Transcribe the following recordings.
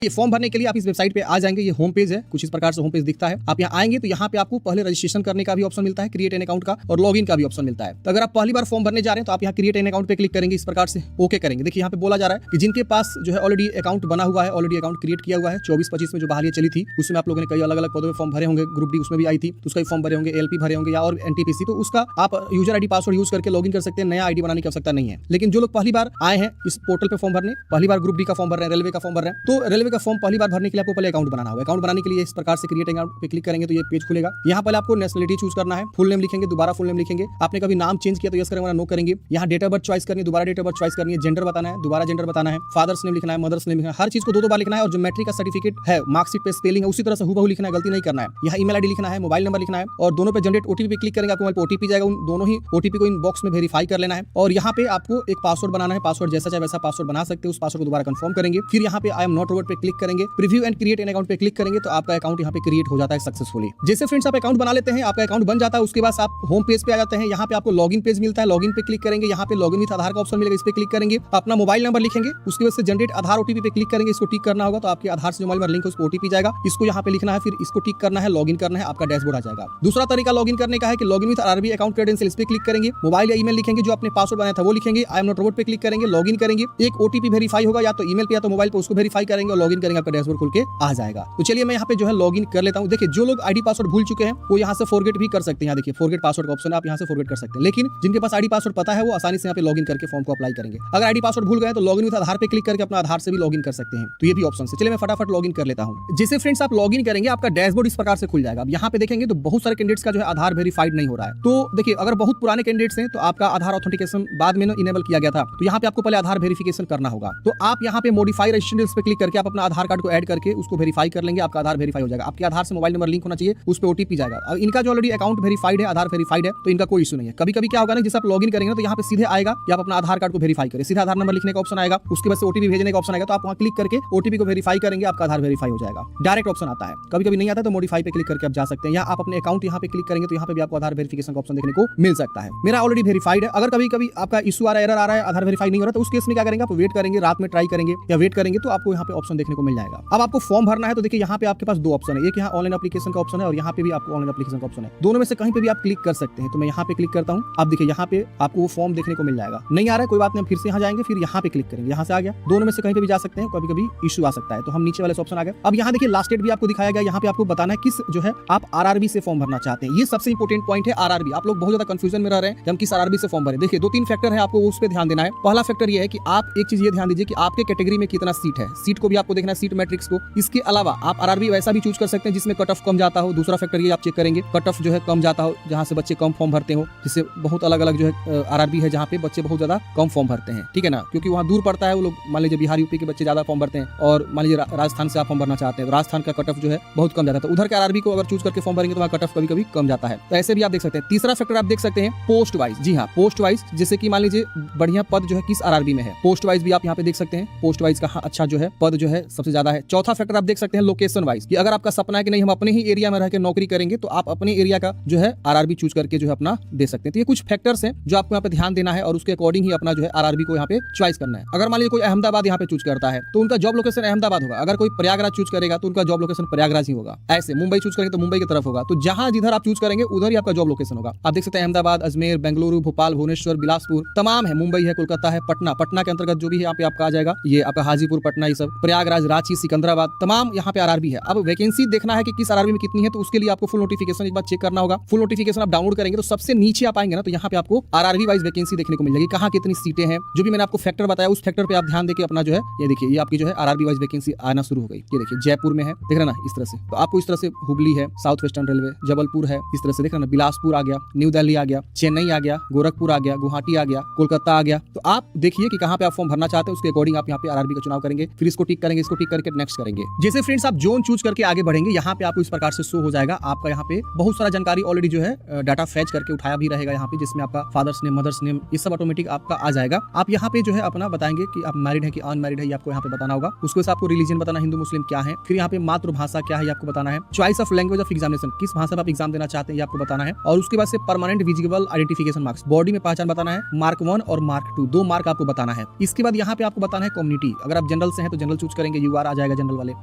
ये फॉर्म भरने के लिए आप इस वेबसाइट पे आ जाएंगे। ये होम पेज है, कुछ इस प्रकार से होम पेज दिखता है। आप यहाँ आएंगे तो यहाँ पे आपको पहले रजिस्ट्रेशन करने का भी ऑप्शन मिलता है, क्रिएट एन अकाउंट का, और लॉगिन का भी ऑप्शन मिलता है। तो अगर आप पहली बार फॉर्म भरने जा रहे हैं तो आप यहाँ क्रिएट एन अकाउंट पे क्लिक करेंगे, इस प्रकार से ओके करेंगे। देखिए यहाँ पे बोला जा रहा है कि जिनके पास जो है ऑलरेडी अकाउंट बना हुआ है, ऑलरेडी अकाउंट क्रिएट किया हुआ है, 24-25 में जो बहालियां चली थी उसमें आप लोगों ने कई अलग अलग पदों में फॉर्म भरे होंगे, ग्रुप डी उसमें भी आई थी तो उसका भी फॉर्म भरे होंगे, एलपी भरे होंगे या और एनटीपीसी, तो उसका आप यूजर आईडी पासवर्ड यूज करके लॉगिन कर सकते हैं। नया आईडी बनाने की आवश्यकता नहीं है। लेकिन जो लोग पहली बार आए हैं इस पोर्टल पे फॉर्म भरने, पहली बार ग्रुप डी का फॉर्म भर रहे हैं, रेलवे का फॉर्म भर रहे हैं, तो रेलवे का फॉर्म पहली बार भरने के लिए आपको पहले अकाउंट बनाना होगा। अकाउंट बनाने के लिए इस प्रकार से क्रिएट अकाउंट पे क्लिक करेंगे तो ये पेज खुलेगा। यहाँ पहले आपको नेशनलिटी चूज करना है, फुल नेम लिखेंगे, दोबारा फुल नेम लिखेंगे। आपने कभी नाम चेंज किया तो यस करेंगे, नो करेंगे। यहाँ डेट ऑफ बर्थ चॉइस करनी है, दोबारा डेट ऑफ बर्थ चॉइस करनी है। जेंडर बताना है, दोबारा जेंडर बताना है। फादर्स नेम लिखना है, मदर्स नेम लिखना है, हर चीज को दो बार लिखना है। और जो मैट्रिक का सर्टिफिकेट है, मार्कशीट पे स्पेलिंग है उसी तरह से हूबहू लिखना है, गलती नहीं करना है। यहाँ ईमेल आईडी लिखना है, मोबाइल नंबर लिखना है, और दोनों पे जनरेट ओटीपी पे क्लिक करेंगे, आपको मोबाइल पे ओटीपी जाएगा। उन दोनों ही ओटीपी को इन बॉक्स में वेरीफाई कर लेना है। और यहाँ पे आपको एक पासवर्ड बनाना है, पासवर्ड जैसा चाहे वैसा पासवर्ड बना सकते हैं। उस पासवर्ड को दोबारा कंफर्म करेंगे। फिर यहाँ पे आई एम नॉट रोबोट पे क्लिक करेंगे, preview and create an account पे क्लिक करेंगे तो आपका अकाउंट यहाँ पे क्रिएट हो जाता है सक्सेसफुली। जैसे फ्रेंड्स आप अकाउंट बना लेते हैं, आपका अकाउंट बन जाता है, उसके बाद आप होम पेज पे आ जाते हैं। यहाँ पे आपको लॉगिन पेज मिलता है, लॉगिन पे क्लिक करेंगे। यहाँ पे लॉगिन विद आधार का ऑप्शन मिलेगा, इस पे क्लिक करेंगे, अपना मोबाइल नंबर लिखेंगे, उसके बाद से जनरेट आधार ओटीपी पे क्लिक करेंगे। इसको टिक करना होगा तो आपके आधार से जो मोबाइल नंबर लिंक है उसको ओटीपी जाएगा, इसको यहाँ पे लिखना है, फिर इसको टिक करना है, लॉगिन करना है, आपका डैशबोर्ड आ जाएगा। दूसरा तरीका लॉगिन करने का है कि login with RRB account credential, इस पे क्लिक करेंगे, मोबाइल या ईमेल लिखेंगे, जो आपने पासवर्ड बनाया था वो लिखेंगे, आई एम नॉट रोबोट पे क्लिक करेंगे, लॉगिन करेंगे, एक ओटीपी वेरीफाई होगा या तो ईमेल पे या तो मोबाइल पे, उसको वेरीफाई करेंगे और लॉगिन करेंगे, आपका डैशबोर्ड खुल के आ जाएगा। तो चलिए मैं यहाँ पे जो है लॉगिन कर लेता हूँ। देखिए जो लोग आईडी पासवर्ड भूल चुके हैं वो यहाँ से फॉरगेट भी कर सकते हैं। यहाँ देखिए फॉरगेट पासवर्ड का ऑप्शन है, आप यहाँ से फॉरगेट कर सकते हैं। लेकिन जिनके पास आईडी पासवर्ड पता है वो आसानी से यहाँ पे लॉगिन करके फॉर्म को अप्लाई करेंगे। अगर आईडी पासवर्ड भूल गए तो लॉगिन विद आधार पे क्लिक करके अपना आधार से भी लॉगिन कर सकते हैं। तो ये भी ऑप्शन है। चलिए मैं फटाफट लॉगिन कर लेता हूँ। जैसे फ्रेंड्स आप लॉगिन करेंगे आपका डैशबोर्ड इस प्रकार से खुल जाएगा। अब यहाँ पे देखेंगे तो बहुत सारे कैंडिडेट्स का जो है आधार वेरीफाइड नहीं हो रहा है। तो देखिए अगर बहुत पुराने कैंडिडेट्स हैं तो आपका आधार ऑथेंटिकेशन बाद में इनेबल किया गया था, तो यहाँ पे आपको पहले आधार वेरिफिकेशन करना होगा। तो आप यहाँ पे मॉडिफाई रजिस्ट्रेशन पे क्लिक करके आप अपना आधार कार्ड को ऐड करके उसको वेरीफाई कर लेंगे, आपका आधार वेरीफाई हो जाएगा। आपके आधार से मोबाइल नंबर लिंक होना चाहिए, उस पर ओटीपी जाएगा। अब इनका जो ऑलरेडी अकाउंट वेरीफाइड है, आधार वेरीफाइड है, तो इनका कोई इशू नहीं है। कभी कभी क्या होगा ना, जैसे आप लॉगिन करेंगे तो यहाँ पे सीधे आएगा कि आप अपना आधार कार्ड को वेरीफाई करें, सीधा आधार नंबर लिखने का ऑप्शन आएगा, उसके बाद से ओटीपी भेजने का ऑप्शन आएगा, तो आप वहाँ क्लिक करके ओटीपी को वेरीफाई करेंगे, आपका आधार वेरीफाई हो जाएगा। डायरेक्ट ऑप्शन आता है, कभी कभी नहीं आता तो मॉडिफाई पे क्लिक करके आप जा सकते हैं, या आप अपने अकाउंट यहाँ पे क्लिक करेंगे तो यहाँ पे भी आपको आधार वेरिफिकेशन का ऑप्शन देखने को मिल सकता है। मेरा ऑलरेडी वेरीफाइड है। अगर कभी कभी आपका इशू आ रहा है, एरर आ रहा है, आधार वेरीफाई नहीं हो रहा, तो उस केस में क्या करेंगे, आप वेट करेंगे, रात में ट्राई करेंगे या वेट करेंगे तो आपको यहाँ पे ऑप्शन देखने को मिल जाएगा। अब आपको फॉर्म भरना है तो देखिए यहाँ पे आपके पास दो ऑप्शन है, एक यहाँ ऑनलाइन एप्लीकेशन का ऑप्शन है और यहाँ पे भी आपको ऑनलाइन एप्लीकेशन का ऑप्शन है। दोनों में से कहीं पे भी आप क्लिक कर सकते हैं। तो मैं यहाँ पे क्लिक करता हूँ। आप देखिए यहाँ पे आपको वो फॉर्म देखने को मिल जाएगा। नहीं आ रहा है कोई बात नहीं, फिर से यहाँ जाएंगे, फिर यहाँ पे क्लिक करेंगे, यहाँ से आ गया। दोनों में से कहीं पे भी जा सकते हैं, कभी कभी इशू आ सकता है, तो हम नीचे वाले ऑप्शन आ गए। अब यहाँ देखिए लास्ट डेट भी आपको दिखाया गया। यहाँ पे आपको बताना है किस जो है आप आरआरबी से फॉर्म भरना चाहते हैं। ये सबसे इंपॉर्टेंट पॉइंट है आरआरबी। आप लोग बहुत ज्यादा कंफ्यूजन में रह रहे हैं हम किस आरआरबी से फॉर्म भरें। देखिए 2-3 फैक्टर है, आपको उस पर ध्यान देना है। पहला फैक्टर ये है कि आप एक चीज ये ध्यान दीजिए कि आपके कैटेगरी में कितना सीट है, सीट को भी आपको देखना है, सीट मैट्रिक्स को। इसके अलावा आप आरआरबी वैसा भी चूज कर सकते हैं जिसमें कट ऑफ कम जाता हो। दूसरा फैक्टर ये आप चेक करेंगे कट ऑफ जो है कम जाता हो, जहां से बच्चे कम फॉर्म भरते हो। जिससे बहुत अलग अलग जो है आरआरबी है जहाँ पे बच्चे बहुत ज्यादा कम फॉर्म भरते हैं, ठीक है ना, क्योंकि वहाँ दूर पड़ता है। वो लोग मान लीजिए बिहार यूपी के बच्चे ज्यादा फॉर्म भरते हैं, और मान लीजिए राजस्थान से आप फॉर्म भरना चाहते हैं, राजस्थान का कट ऑफ जो है बहुत कम जाता है। तो उधर के आरआरबी को अगर चूज करके फॉर्म भरेंगे तो वहाँ कट ऑफ कभी कभी कम जाता है। तो ऐसे भी आप देख सकते हैं। तीसरा फैक्टर आप देख सकते हैं पोस्ट वाइज। जी हाँ, पोस्ट वाइज, जैसे कि मान लीजिए बढ़िया पद जो है किस आरआरबी में है, पोस्ट वाइज भी आप यहाँ पे देख सकते हैं। पोस्ट वाइज का अच्छा जो है पद जो है सबसे ज्यादा है। चौथा फैक्टर आप देख सकते हैं लोकेशन वाइज, कि अगर आपका सपना है कि नहीं हम अपने ही एरिया में रह के नौकरी करेंगे तो आप अपने एरिया का जो है आरआरबी चूज करके जो है अपना दे सकते हैं। तो ये कुछ फैक्टर्स हैं जो आपको यहाँ पे ध्यान देना है और उसके अकॉर्डिंग ही अपना जो है आरआरबी को यहाँ पे चॉइस करना है। अगर मान लीजिए कोई अहमदाबाद यहाँ पे चूज करता है तो उनका जॉब लोकेशन अहमदाबाद होगा। अगर कोई प्रयागराज चूज करेगा तो उनका जॉब लोकेशन प्रयागराज ही होगा। ऐसे मुंबई चूज करेंगे तो मुंबई की तरफ होगा। तो जहां जिधर आप चूज करेंगे उधर ही आपका जॉब लोकेशन होगा। आप देख सकते हैं अहमदाबाद, अजमेर, बेंगलुरु, भोपाल, भुवनेश्वर, बिलासपुर तमाम है, मुंबई है, कोलकाता है, पटना, पटना के अंतर्गत जो भी है यहाँ पे आपका आ जाएगा। ये आपका हाजीपुर, पटना, ये सब, प्रयागराज, रांची, सिकंदराबाद, तमाम यहाँ पे आरआरबी है। अब वैकेंसी देखना है कि किस आरआरबी में कितनी है, तो उसके लिए आपको फुल नोटिफिकेशन एक बार चेक करना होगा। फुल नोटिफिकेशन आप डाउनलोड करेंगे तो सबसे नीचे आप आएंगे ना, तो यहाँ पे आपको आरआरबी वाइज वैकेंसी देखने को मिल जाएगी, कहाँ कितनी सीटें हैं। जो भी मैंने आपको फैक्टर बताया उस फैक्टर पे आप ध्यान देके अपना जो है ये देखिए, ये आपकी जो है आरआरबी वाइज वैकेंसी आना शुरू हो गई। ये देखिए जयपुर में है, देख रहे ना इस तरह से। तो आपको इस तरह से हुबली है, साउथ वेस्टर्न रेलवे, जबलपुर है, इस तरह से देख रहे ना, बिलासपुर आ गया, न्यू दिल्ली आ गया, चेन्नई आ गया, गोरखपुर आ गया, गुवाहाटी आ गया, कोलकाता आ गया। तो आप देखिए कि कहाँ पे आप फॉर्म भरना चाहते हैं, उसके अकॉर्डिंग आप यहाँ पे आरआरबी का चुनाव करेंगे। फिर इसको टिक करेंगे, इसको टिक करके नेक्स्ट करेंगे। जैसे फ्रेंड्स आप जोन चूज करके आगे बढ़ेंगे, यहाँ पे आपको इस प्रकार से शो हो जाएगा। आपका यहाँ पे बहुत सारा जानकारी ऑलरेडी जो है डाटा फैच करके उठाया भी रहेगा यहाँ पे, जिसमें आपका फादर्स नेम, मदर्स नेम, ये सब ऑटोमेटिक आपका आ जाएगा। आप यहाँ पे जो है अपना बताएंगे कि आप मैरिड है कि अनमैरिड है, ये आपको यहाँ पे बताना होगा। उसके बाद आपको रिलीजन बताना, हिंदू मुस्लिम क्या है। फिर यहाँ पे मातृभाषा क्या है, आपको बताना है। Choice of language of examination, किस भाषा में आप एग्जाम देना चाहते हैं, ये आपको बताना है। और उसके बाद से permanent visible identification marks, body में पहचान बताना है। मार्क 1 और मार्क 2, 2 मार्क आपको बताना है। इसके बाद यहाँ पे आपको बताना है कम्युनिटी। अगर आप जनरल से हैं तो जनरल चूज करेंगे, करेंगे UR आ जाएगा जनरल वाले।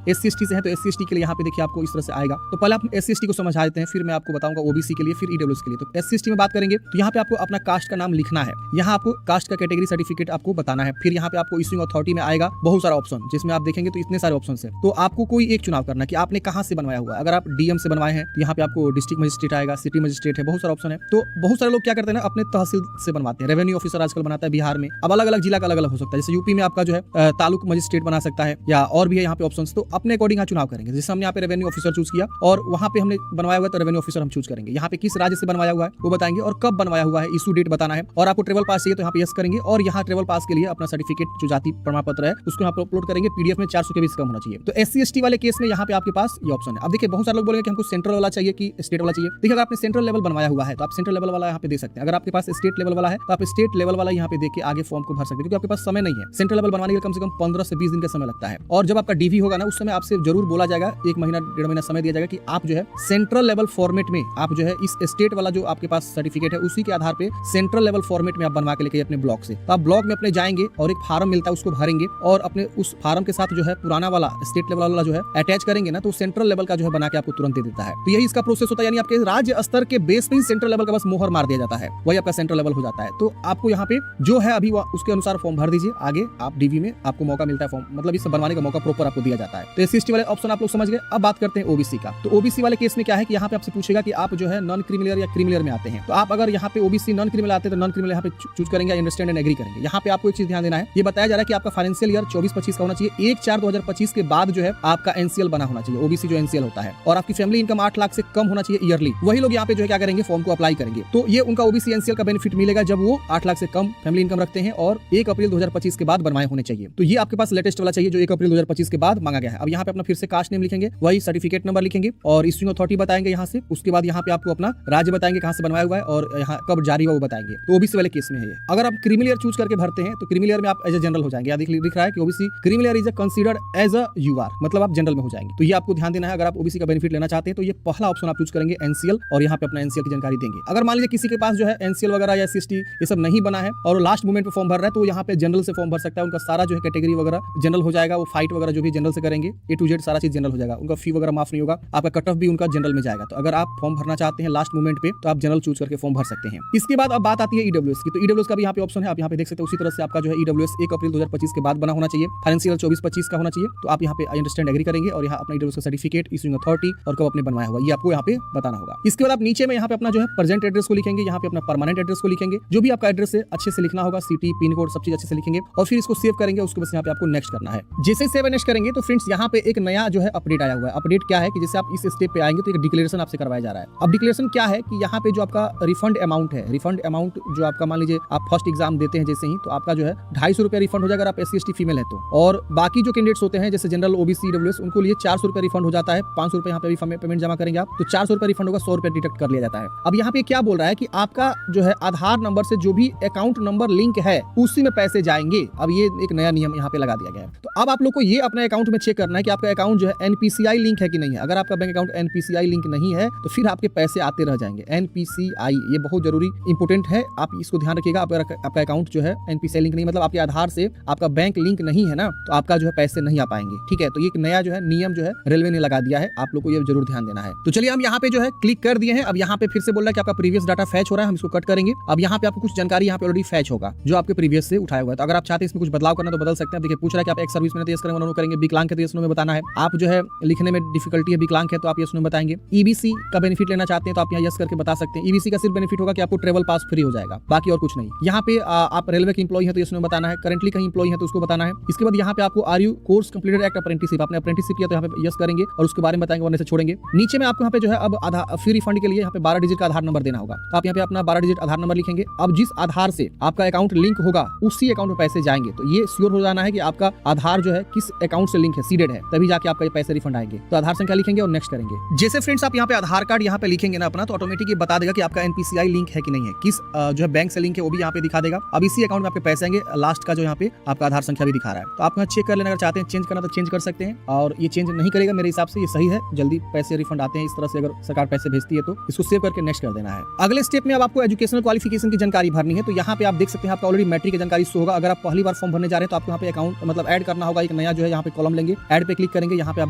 SC/ST से है तो SC/ST के लिए यहाँ पे देखिए आपको इस तरह से आएगा। तो पहले आप SC/ST को समझा देते हैं, फिर मैं आपको बताऊंगा OBC के लिए, फिर EWS के लिए। तो SC/ST में बात करेंगे तो यहाँ पे आपको अपना कास्ट का नाम लिखना है, यहाँ आपको कास्ट का कैटेगरी सर्टिफिकेट आपको बताना है। फिर यहाँ पे आपको इश्यूइंग अथॉरिटी में आएगा बहुत सारा ऑप्शन, जिसमें आप देखेंगे तो इतने सारे ऑप्शन है। तो आपको कोई एक चुनाव करना कि आपने कहाँ से बनवाया हुआ है। अगर आप DM से बनवाए हैं तो यहाँ पे आपको डिस्ट्रिक्ट मजिस्ट्रेट आएगा, सिटी मजिस्ट्रेट है, बहुत सारा ऑप्शन है। तो बहुत सारे लोग क्या करते हैं ना, अपने तहसील से बनवाते हैं। रेवेन्यू ऑफिसर आजकल बनाता है बिहार में। अब अलग अलग जिला का अलग अलग हो सकता है, जैसे यूपी में आपका जो है तालुक मजिस्ट्रेट बना सकता है, या और भी है यहाँ पे ऑप्शन। तो अपने अकॉर्डिंग चुनाव करेंगे। जैसे हमने यहाँ पे रेवेन्यू ऑफिसर चूज किया और वहाँ पे हमने बनवाया हुआ है तो रेवेन्यू ऑफिसर हम चूज करेंगे। यहाँ पे किस राज्य से बनवाया हुआ है वो बताएंगे और कब बनवाया हुआ है, इशू डेट बताना है। और आपको ट्रेवल पास चाहिए तो यहाँ पे यस करेंगे, और यहाँ ट्रेवल पास के लिए अपना सर्टिफिकेट जो जाति प्रमाण पत्र है उसको यहाँ पे अपलोड करेंगे। PDF में 400 KB से कम होना चाहिए। तो SC/ST वाले केस में यहाँ पे आपके पास ये ऑप्शन है। अब देखिए बहुत सारे लोग बोलेंगे कि हमको सेंट्रल वाला चाहिए कि स्टेट वाला चाहिए। देखिए अगर आपने सेंट्रल लेवल बनवाया हुआ है तो आप सेंट्रल लेवल वाला यहाँ पे दे सकते हैं। अगर आपके पास स्टेट लेवल वाला है तो आप स्टेट लेवल वाला यहाँ पे देख के आगे फॉर्म को भर सकते हैं, क्योंकि आपके पास समय नहीं है। सेंट्रल लेवल बनवाने के कम से कम 15 से 20 दिन का समय लगता है। और जब आपका DV होगा ना, उस समय आपसे जरूर बोला जाएगा, 1 महीना 1.5 महीना समय दिया जाएगा कि आप जो है सेंट्रल लेवल फॉर्मेट में आप जो है इस स्टेट वाला जो आपके पास सर्टिफिकेट है उसी के आधार पे सेंट्रल लेवल फॉर्मेट में आप बनवा के लेके अपने ब्लॉक से। तो आप ब्लॉक में अपने जाएंगे और एक फार्म मिलता है उसको भरेंगे, और अपने उस फार्म के साथ जो है पुराना वाला स्टेट लेवल वाला जो है अटैच करेंगे ना, तो सेंट्रल लेवल का जो है बना के आपको तुरंत दे देता है। तो यही इसका प्रोसेस होता है, यानी आपके राज्य स्तर के बेस पे ही सेंट्रल लेवल का बस मोहर मार दिया जाता है, वही आपका सेंट्रल लेवल हो जाता है। तो आपको यहाँ पे जो है अभी उसके अनुसार फॉर्म भर दीजिए, आगे आप DV में आपको मौका मिलता है फॉर्म, मतलब इसे बनवाने का मौका प्रॉपर आपको दिया जाता है। तो SC/ST वाले ऑप्शन आप लोग समझ गए। अब बात करते हैं OBC का। तो OBC वाले केस में क्या है कि यहाँ पे आपसे पूछेगा कि आप जो है नॉन क्रिमिनल या क्रिमिनल में आते हैं। तो आप अगर यहाँ पे OBC नॉन क्रिमिनल आते हैं तो नॉन क्रिमिनल यहाँ पे चूज करेंगे, अंडरस्टैंड एंड एग्री करेंगे। यहाँ पे आपको एक चीज ध्यान देना है, ये बताया जा रहा है कि आपका फाइनेंशियल ईयर 24-25 का होना चाहिए। 1/4/2025 के बाद जो है आपका NCL बना होना चाहिए, OBC जो NCL होता है, और आपकी फैमिली इनकम 8 लाख से कम होना चाहिए ईयरली। वही लोग यहाँ पे जो है क्या करेंगे, फॉर्म को अप्लाई करेंगे। तो ये उनका OBC NCL का बेनिफिट मिलेगा जब वो 8 लाख से कम फैमिली इनकम रखते हैं और 1 अप्रैल 2025 के बाद बनवाए होने चाहिए। तो ये आपके पास लेटेस्ट वाला चाहिए जो 1 अप्रैल 2025 के बाद मांगा गया है। अब यहाँ पे अपना फिर से कास्ट नेम लिखेंगे, वही सर्टिफिकेट नंबर लिखेंगे और इश्यूइंग अथॉरिटी बताएंगे यहाँ से। उसके बाद यहाँ पे आपको अपना राज्य बताएंगे कहाँ से बनवाया हुआ है और यहाँ कब जारी हुआ वो बताएंगे। तो OBC वाले केस में है ये। अगर आप क्रिमिनल ईयर चूज करके भरते हैं तो क्रिमिनल ईयर में आप एज ए जनरल हो जाएंगे। यहाँ दिख रहा है कि OBC creamy layer is considered as a UR, मतलब आप जनरल में हो जाएंगे। तो ये आपको ध्यान देना है। अगर आप OBC का बेनिफिट लेना चाहते हैं तो ये पहला ऑप्शन आप चूज करेंगे NCL, और यहाँ पे अपना NCL की जानकारी देंगे। अगर मान लीजिए किसी के पास जो है NCL वगैरह या SC/ST ये सब नहीं बना है और लास्ट मोमेंट पे फॉर्म भर रहा है, तो यहाँ पे जनरल से फॉर्म भर सकता है। उनका सारा जो है कैटेगरी वगैरह जनरल हो जाएगा, वो फाइट वगैरह जो भी जनरल से करेंगे A to Z सारा चीज जनरल हो जाएगा। उनका फी वगैरह माफ नहीं होगा, आपका कट ऑफ भी उनका जनरल में जाएगा। तो अगर आप फॉर्म भरना चाहते हैं लास्ट मोमेंट पे तो आप जनरल चूज करके फॉर्म भर सकते हैं। इसके बाद अब बात आती है EWS की। तो EWS का भी यहाँ पे ऑप्शन है, आप यहाँ पे देख सकते हैं। उसी तरह से आपका जो है EWS 1 अप्रैल 2025 के बाद बना होना चाहिए, फाइनेंशियल 24-25 का होना चाहिए। तो आप यहाँ पे आई अंडरस्टैंड एग्री करेंगे और यहाँ अपना EWS का सर्टिफिकेट, इश्यूइंग अथॉरिटी और कब आपने बनवाया हुआ ये आपको यहाँ पे बताना होगा। इसके बाद आप नीचे में यहाँ पे अपना जो है प्रेजेंट एड्रेस को लिखेंगे, यहाँ पे अपना परमानेंट एड्रेस को लिखेंगे। जो भी आपका एड्रेस है अच्छे से लिखना होगा, सिटी, पिन कोड सब चीज अच्छे से लिखेंगे और फिर इसको सेव करेंगे। उसके बाद यहाँ पे आपको नेक्स्ट करना है। जैसे सेव एंड नेक्स्ट करेंगे तो फ्रेंड्स यहाँ पे एक नया जो है अपडेट आया हुआ है। अपडेट क्या है कि जैसे आप इस स्टेप पे आएंगे तो एक डिक्लेरेशन आपसे करवाया जा रहा है। अब डिक्लेरेशन क्या है कि यहाँ पे जो आपका रिफंड अमाउंट है, रिफंड अमाउंट जो आपका मान लीजिए आप फर्स्ट एग्जाम देते हैं जैसे ही, तो आपका जो है 250 रुपया रिफंड हो जाएगा अगर आप SC/ST फीमेल है तो। और बाकी जो कैंडिडेट्स होते हैं जैसे जनरल, OBC, EWS, उनको लिए 400 रुपया रिफंड हो जाता है। 500 रुपया यहाँ पे पेमेंट जमा करेंगे आप तो 400 रुपया रिफंड होगा, 100 रुपया डिडक्ट कर लिया जाता है। अब यहाँ पे क्या बोल रहा है कि आपका जो है आधार नंबर से जो भी अकाउंट नंबर लिंक है उसी में पैसे जाएंगे। अब ये एक नया नियम यहाँ पे लगा दिया गया है। तो अब आप लोग को ये अपने अकाउंट में चेक करना है कि आपका अकाउंट जो है NPCI लिंक है कि नहीं है। अगर आपका बैंक अकाउंट NPCI लिंक नहीं है तो फिर आपके पैसे आते रह जाएंगे। NPCI ये बहुत जरूरी इंपोर्टेंट है, आप इसको ध्यान रखिएगा। आपका अकाउंट जो है NPCI लिंक नहीं, मतलब आपके आधार से आपका बैंक लिंक नहीं है ना, तो आपका जो है पैसे नहीं आ पाएंगे। ठीक है, तो ये एक नया जो है नियम जो है रेलवे ने लगा दिया है, आप लोग को ये जरूर ध्यान देना है। तो चलिए हम यहाँ पे जो है क्लिक कर दिए हैं। अब यहाँ पे फिर से बोल रहा है कि आपका प्रीवियस डाटा फैच हो रहा है, हम इसको कट करेंगे। अब यहाँ पे आपको कुछ जानकारी यहाँ पे ऑलरेडी फैच होगा जो आपके प्रीवियस से उठाया हुआ है। तो अगर आप चाहते हैं इसमें कुछ बदलाव करना तो बदल सकते हैं। देखिए पूछ रहा है कि आप एक सर्विस में यस करेंगे, नो करेंगे, विकलांग है तो यस नो में बताना है। आप जो है लिखने में डिफिकल्टी है, विकलांग है तो आप यस नो बताएंगे। EBC का बेनिफिट लेना चाहते हैं तो आप यहाँ यस करके बता सकते हैं। EBC का सिर्फ बेनिफिट होगा कि आपको ट्रेवल पास फ्री हो जाएगा, बाकी और कुछ नहीं। यहाँ पे आप रेलवे के इंप्लॉय है तो यस नो बताना है, करंटली कहीं इंप्लॉय है तो उसको बताना है। इसके बाद यहाँ पे आपको are you course completed act apprenticeship, आपने अप्रेंटिसशिप किया तो यहाँ पे यस करेंगे और उसके बारे में बताएंगे, वरना से छोड़ेंगे। नीचे में आपको यहाँ पे जो है अब आधार फ्री रिफंड के लिए यहाँ पे 12 डिजिट का आधार नंबर देना होगा। तो आप यहाँ पे अपना 12 डिजिट आधार नंबर लिखेंगे। अब जिस आधार से आपका अकाउंट लिंक होगा उसी अकाउंट में पैसे जाएंगे। तो ये श्योर हो जाना है कि आपका आधार जो है किस अकाउंट से लिंक है, सीडेड है, तभी जाके आपका ये पैसे रिफंड आएंगे। तो आधार संख्या लिखेंगे और नेक्स्ट करेंगे। जैसे फ्रेंड्स आप यहाँ पे आधार कार्ड यहाँ पे लिखेंगे ना अपना, तो ऑटोमेटिक ये बता देगा कि आपका NPCI लिंक है कि नहीं है, किस जो है बैंक से लिंक है वो भी यहाँ पे दिखा देगा। अब इसी अकाउंट में आपके पैसे आएंगे, लास्ट का जो यहाँ पे आपका आधार संख्या भी दिखा रहा है। तो आप यहाँ चेक कर लेना, अगर चाहते हैं चेंज करना तो चेंज कर सकते हैं, और ये चेंज नहीं करेगा मेरे हिसाब से ये सही है, जल्दी पैसे रिफंड आते हैं इस तरह से। अगर सरकार पैसे भेजती है तो इसको सेव करके नेक्स्ट कर देना है। अगले स्टेप में अब आपको एजुकेशनल क्वालिफिकेशन की जानकारी भरनी है। तो यहाँ पे आप देख सकते हैं आपका ऑलरेडी मैट्रिक की जानकारी शो होगा। अगर आप पहली बार फॉर्म भरने जा रहे हैं तो आपको यहाँ पे अकाउंट मतलब ऐड करना होगा एक नया जो है यहाँ पे कॉलम लेंगे, ऐड पे क्लिक करेंगे। यहाँ पे आप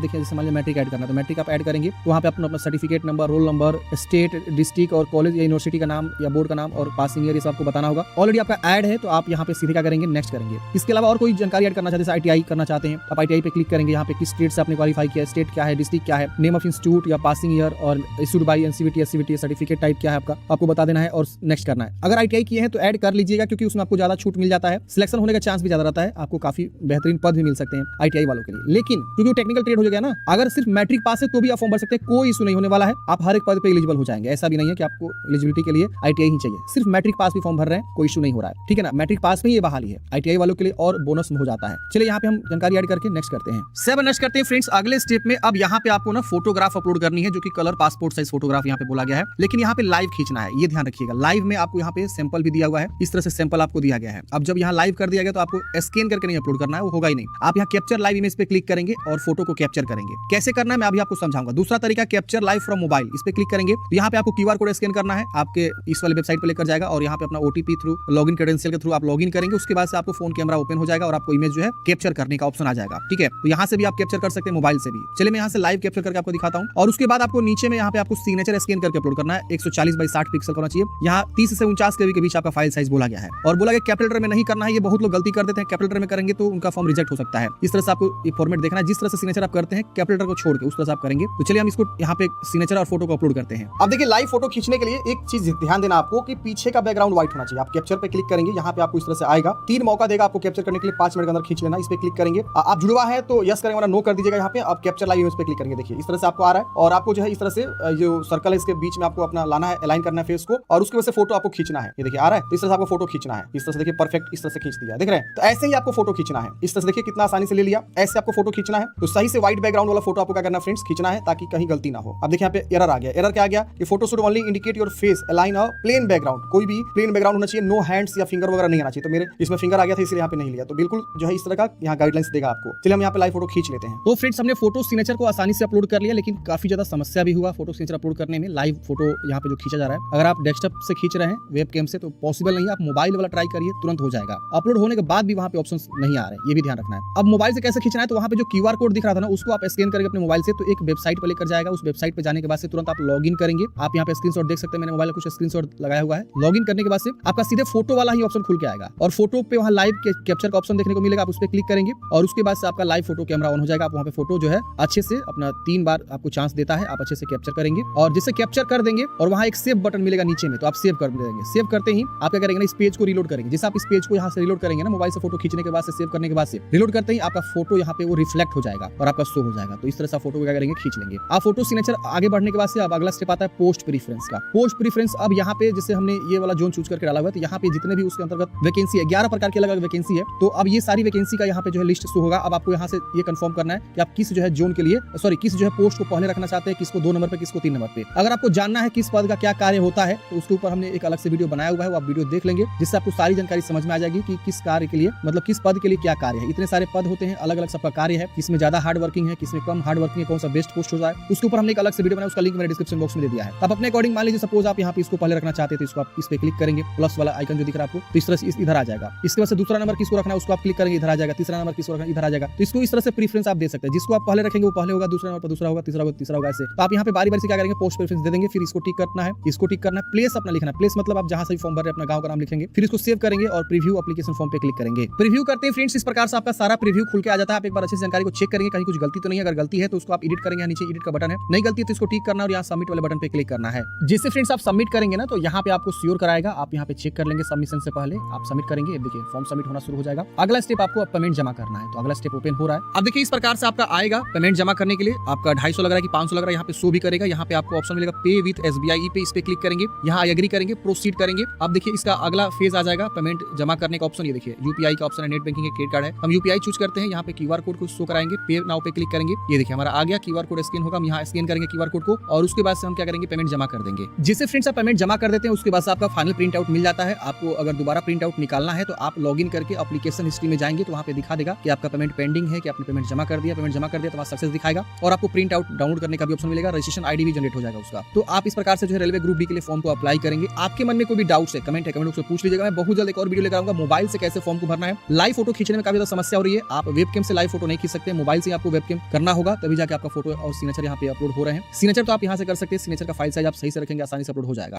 देखिए जैसे मान लीजिए मैट्रिक ऐड करना है तो मैट्रिक आप ऐड करेंगे, तो वहाँ पे अपना certificate number, roll number, state, district और कॉलेज या यूनिवर्सिटी का नाम या बोर्ड का नाम और पासिंग ईयर ये सब आपको बताना होगा। ऑलरेडी आपका ऐड है तो आप यहाँ पे सीधे क्या करेंगे, नेक्स्ट करेंगे। इसके अलावा और कोई जानकारी ऐड करना चाहते हैं, ITI करना चाहते हैं, आप ITI पे क्लिक करेंगे। यहाँ पे किस स्टेट से आपने क्वालिफाई किया है, स्टेट क्या है, डिस्ट्रिक्ट क्या है, नेम ऑफ इंस्टीट्यूट या पासिंग ईयर और issued by NCVT SCVT certificate type क्या है आपका, आपको बता देना है और नेक्स्ट करना है। अगर ITI किए हैं तो ऐड कर लीजिएगा क्योंकि उसमें आपको ज्यादा छूट मिल जाता है, सिलेक्शन होने का चांस भी ज्यादा रहता है, आपको काफी बेहतरीन पद भी मिल सकते हैं ITI वालों के लिए। लेकिन क्योंकि टेक्निकल ट्रेड हो गया ना, अगर सिर्फ मैट्रिक पास है तो भी आप फॉर्म भर सकते हैं, कोई इशू नहीं होने वाला है, आप हर एक पद पे एलिजिबल हो जाएंगे। ऐसा भी नहीं है कि आपको एलिजिबिलिटी के लिए ITI ही चाहिए, सिर्फ मैट्रिक पास भी फॉर्म भर रहे हैं कोई इशू नहीं हो रहा है, ठीक है ना। मैट्रिक पास में ये बहाली है, ITI वालों के लिए और बोनस में हो जाता है। चलिए यहाँ पे हम जानकारी ऐड करके नेक्स्ट करते हैं। 7 नेक्स्ट करते हैं फ्रेंड्स अगले स्टेप में। अब यहाँ पे आपको ना फोटोग्राफ अपलोड करनी है जो कि कलर पासपोर्ट साइज फोटोग्राफ यहाँ पे बोला गया है, लेकिन यहाँ पे लाइव खींचना है, ये ध्यान रखिएगा। लाइव में आपको यहाँ पे सैंपल भी दिया हुआ है, इस तरह से सैंपल आपको दिया गया है। अब जब यहाँ लाइव कर दिया गया तो आपको स्कैन करके नहीं अपलोड करना है, वो होगा ही नहीं। आप यहाँ कैप्चर लाइव इमेज पे क्लिक करेंगे और फोटो को कैप्चर करेंगे। कैसे करना है मैं अभी आपको समझाऊंगा। दूसरा तरीका कैप्चर लाइव फ्रॉम मोबाइल, इस पे क्लिक करेंगे तो यहाँ पे आपको QR कोड स्कैन करना है, आपके इस वाले वेबसाइट पे लेकर जाएगा और यहाँ पे अपना OTP थ्रू लॉगिन क्रेडेंशियल के थ्रू आप लॉगिन करेंगे। उसके बाद से आपको फोन कैमरा ओपन हो जाएगा और आपको इमेज जो है कैप्चर करने का ऑप्शन आ जाएगा, ठीक है। तो यहाँ से भी आप कैप्चर कर सकते हैं, मोबाइल से भी। चलिए मैं यहाँ से लाइव कैप्चर करके आपको दिखाता हूँ। और उसके बाद आपको नीचे में यहाँ पे आपको सिग्नेचर स्कैन करके अपलोड करना है। 140 बाई 60 पिक्सल होना चाहिए। यहाँ 30 से 49 KB के बीच आपका फाइल साइज बोला गया है और बोला गया कैपिटल लेटर में नहीं करना है। ये बहुत लोग गलती कर देते हैं, कैपिटल लेटर में करेंगे तो उनका फॉर्म रिजेक्ट हो सकता है। इस तरह से आपको ये फॉर्मेट देखना है, जिस तरह से सिग्नेचर आप करते हैं कैपिटल लेटर को छोड़ के उस तरह से आप करेंगे। तो चलिए हम इसको यहाँ पे सिग्नेचर और फोटो को अपलोड करते हैं। अब देखिए लाइव फोटो खींचने के लिए एक चीज ध्यान देना आपको कि पीछे का बैकग्राउंड व्हाइट होना चाहिए। आप कैप्चर पे क्लिक करेंगे, यहाँ पे आपको इस तरह से आएगा, 3 मौका देगा आपको कैप्चर करने के लिए, 5 मिनट के अंदर खींच लेना। इस पे क्लिक करेंगे, आप जुड़वा है तो यस करेंगे वरना नो कर दीजिएगा। यहाँ पे आप कैप्चर लाइव इमेज पे क्लिक करेंगे, देखिए इस तरह से आपको आ रहा है और आपको जो है इस तरह से जो सर्कल है इसके बीच में आपको अपना लाना है, अलाइन करना है फेस को और उसकी वजह से फोटो आपको खींचना है। ये देखिए आ रहा है, तो इस तरह से आपको फोटो खींचना है। इस तरह से देखिए परफेक्ट इस तरह से खींच दिया, देख रहे हैं। तो ऐसे ही आपको फोटो खींचना है, इस तरह से देखिए कितना आसानी से ले लिया। ऐसे आपको फोटो खींचना है तो सही से व्हाइट बैकग्राउंड वाला फोटो आपको क्या करना है फ्रेंड्स, खींचना है ताकि कहीं गलती ना हो। अब देखिए यहाँ पे एरर आ गया। एरर क्या आ गया कि photo should only indicate your face align a plain background. कोई भी प्लेन बैकग्राउंड होना चाहिए, नो हैंड्स या फिंगर वगैरह नहीं आना चाहिए। तो मेरे इसमें फिंगर आ गया था इसलिए यहाँ पे नहीं लिया। तो बिल्कुल जो है इस तरह का यहाँ गाइडलाइंस देगा आपको। चलिए हम यहाँ पे लाइव फोटो खींच लेते हैं। तो फ्रेंड्स हमने फोटो सिग्नेचर को आसानी से अपलोड कर लिया, लेकिन काफी ज्यादा समस्या भी हुआ फोटो सिग्नेचर अपलोड करने में। लाइव फोटो यहाँ पे जो खींचा जा रहा है, अगर आप डेस्कटॉप से खींच रहे हैं वेब कैम से तो पॉसिबल नहीं है। आप मोबाइल वाला ट्राई करिए, तुरंत हो जाएगा। अपलोड होने के बाद भी वहाँ पे ऑप्शन नहीं आ रहे, ये भी ध्यान रखना है। अब मोबाइल से कैसे खींचना है, तो वहाँ पे जो QR कोड दिख रहा था ना, उसको आप स्कैन करके अपने मोबाइल से तो एक वेबसाइट पर लेकर जाएगा। उस वेबसाइट पे जाने के बाद से तुरंत आप लॉगिन करेंगे। आप यहाँ पे स्क्रीनशॉट देख सकते हैं, मैंने मोबाइल में कुछ स्क्रीनशॉट लगाया हुआ है। लॉगिन करने के बाद से आपका सीधे फोटो वाला ही ऑप्शन खुल के आएगा और फोटो पे वहाँ लाइव कैप्चर का ऑप्शन देखने को मिलेगा। आप उस पर क्लिक करेंगे और उसके बाद से आपका लाइव फोटो कैमरा ऑन हो जाएगा। आप वहाँ पे फोटो जो है अच्छे से अपना 3 बार आपको चांस देता है, आप अच्छे से कैप्चर करेंगे और जिससे कैप्चर कर देंगे और वहाँ एक सेव बटन मिलेगा नीचे में, तो आप सेव कर देंगे। सेव करते ही आप क्या करेंगे ना, इस पेज को रिलोड करेंगे। जैसे आप इस पेज को यहाँ से रिलोड करेंगे ना, मोबाइल से फोटो खींचने के बाद से सेव करने के बाद से रिलोड करते ही आपका फोटो यहाँ पे वो रिफ्लेक्ट हो जाएगा और आपका शो हो जाएगा। तो इस तरह से फोटो क्या करेंगे, खींच लेंगे। आप फोटो सिग्नेचर आगे बढ़ने के बाद से अब अगला स्टेप आता है पोस्ट प्रीफरेंस का। पोस्ट प्रीफरेंस अब यहाँ पे जैसे हमने ये वाला जोन चूज करके डाला हुआ है, तो यहाँ पे जितने भी उसके अंतर्गत वैकेंसी है, 11 प्रकार की अलग अलग वैकेंसी है। तो अब ये सारी वैकेंसी का यहाँ पे जो है लिस्ट शो होगा। अब आपको यहाँ से ये कंफर्म करना है कि आप किस जो है जोन के लिए किस जो है पोस्ट को पहले रखना चाहते हैं, किसको 2 नंबर पे, किसको 3 नंबर पे। अगर आपको जानना है किस पद का क्या कार्य होता है तो उसके ऊपर हमने एक अलग से वीडियो बनाया हुआ है, वो आप वीडियो देख लेंगे, जिससे आपको सारी जानकारी समझ में आ जाएगी कि किस कार्य के लिए, मतलब किस पद के लिए क्या कार्य है। इतने सारे पद होते हैं, अलग अलग सबका कार्य है, किसमें ज्यादा हार्ड वर्किंग है, किसमें कम हार्ड वर्किंग है, कौन सा बेस्ट पोस्ट होता है, उसके ऊपर हमने एक अलग से वीडियो बनाया, उसका लिंक मैंने डिस्क्रिप्शन बॉक्स में दे दिया है। आप अपने अकॉर्डिंग मान लीजिए सपोज आप यहाँ पे इसको पहले रखना चाहते हैं तो इसको आप इस पे क्लिक करेंगे, प्लस वाला आइकन जो दिख रहा है आपको, तो इस तरह से इधर आ जाएगा। इसके बाद से दूसरा नंबर किसको रखना है उसको आप क्लिक करेंगे, इधर आ जाएगा। तीसरा नंबर किसको रखना है, इधर आ जाएगा। तो इसको इस तरह से प्रीफरेंस आप दे सकते हैं, जिसको आप पहले रखेंगे वो पहले होगा, दूसरा नंबर पर दूसरा होगा, तीसरा होगा तीसरा होगा, ऐसे। तो आप यहाँ पे बारी बारी से क्या करेंगे, पोस्ट प्रेफरेंस दे देंगे, फिर इसको टिक करना है, इसको टिक करना है, प्लेस अपना लिखना है। प्लेस मतलब आप जहां से फॉर्म भर रहे हैं अपना गांव का नाम लिखेंगे, फिर इसको सेव करेंगे और प्रीव्यू एप्लीकेशन फॉर्म पे क्लिक करेंगे। प्रीव्यू करते हैं फ्रेंड्स, इस प्रकार से आपका सारा प्रीव्यू खुल के आ जाता है। आप एक बार अच्छे से जानकारी को चेक करेंगे कहीं कुछ गलती तो नहीं है। अगर गलती है तो उसको आप एडिट करेंगे, नीचे एडिट का बटन है, नहीं गलती है तो इसको टिक करना और यहाँ सबमिट वाले बटन पे क्लिक करना है। जिससे फ्रेंड्स आप सबमिट करेंगे ना तो यहाँ पे आपको श्योर कराएगा, आप यहाँ पे चेक कर लेंगे सबमिशन से पहले आप सबमिट करेंगे। देखिए फॉर्म सबमिट होना शुरू हो जाएगा। अगला स्टेप आपको पेमेंट जमा करना है, तो अगला स्टेप ओपन हो रहा है। अब देखिए इस प्रकार से आपका आएगा पेमेंट जमा करने के लिए। आपका 250 लग रहा है कि 500 लग रहा है, यहाँ पे शो भी करेगा। यहाँ पे आपको ऑप्शन मिलेगा पे विद SBI पे, इस पे क्लिक करेंगे, यहाँ एग्री करेंगे, प्रोसीड करेंगे। अब देखिए इसका अगला फेज आ जाएगा पेमेंट जमा करने का ऑप्शन। ये देखिए UPI का ऑप्शन है, नेट बैंकिंग है, क्रेडिट कार्ड है। हम UPI चूज करते हैं, यहाँ पे QR कोड को शो कराएंगे, पे नाउ पे क्लिक करेंगे। ये देखिए हमारा आ गया, QR कोड स्कैन होगा, हम यहाँ स्कैन करेंगे QR कोड को और उसके बाद से हम क्या करेंगे, पेमेंट जमा कर देंगे। जिससे फ्रेंड्स आप पेमेंट जमा कर देते हैं उसके बाद आपका फाइनल प्रिंट आउट मिल जाता है। आपको अगर दोबारा प्रिंट आउट निकालना है तो आप लॉगिन करके एप्लीकेशन हिस्ट्री में जाएंगे तो वहाँ पे दिखा देगा कि आपका पेमेंट पेंडिंग है, कि आपने पेमेंट जमा कर दिया। पेमेंट जमा कर दिया तो वहाँ सक्सेस दिखाएगा और आपको प्रिंट आउट डाउनलोड करने का भी ऑप्शन मिलेगा, रजिस्ट्रेशन ID भी जनरेट हो जाएगा उसका। तो आप इस प्रकार से जो है रेलवे ग्रुप डी के लिए फॉर्म को अप्लाई करेंगे। आपके मन में कोई भी डाउट्स है, कमेंट बॉक्स में पूछ लीजिएगा। मैं बहुत जल्द एक और वीडियो लेकर आऊंगा मोबाइल से कैसे फॉर्म को भरना है। लाइव फोटो खींचने में काफी ज्यादा समस्या हो रही है, आप वेबकैम से लाइव फोटो नहीं खींच सकते, मोबाइल से आपको वेबकैम करना होगा, तभी जाके आपका फोटो और सिग्नेचर यहाँ पे अपलोड हो रहे हैं। सिग्नेचर तो आप यहाँ से कर सकते हैं, सिग्नेचर का फाइल साइज आप सही से रखेंगे, आसानी से अपलोड हो जाएगा।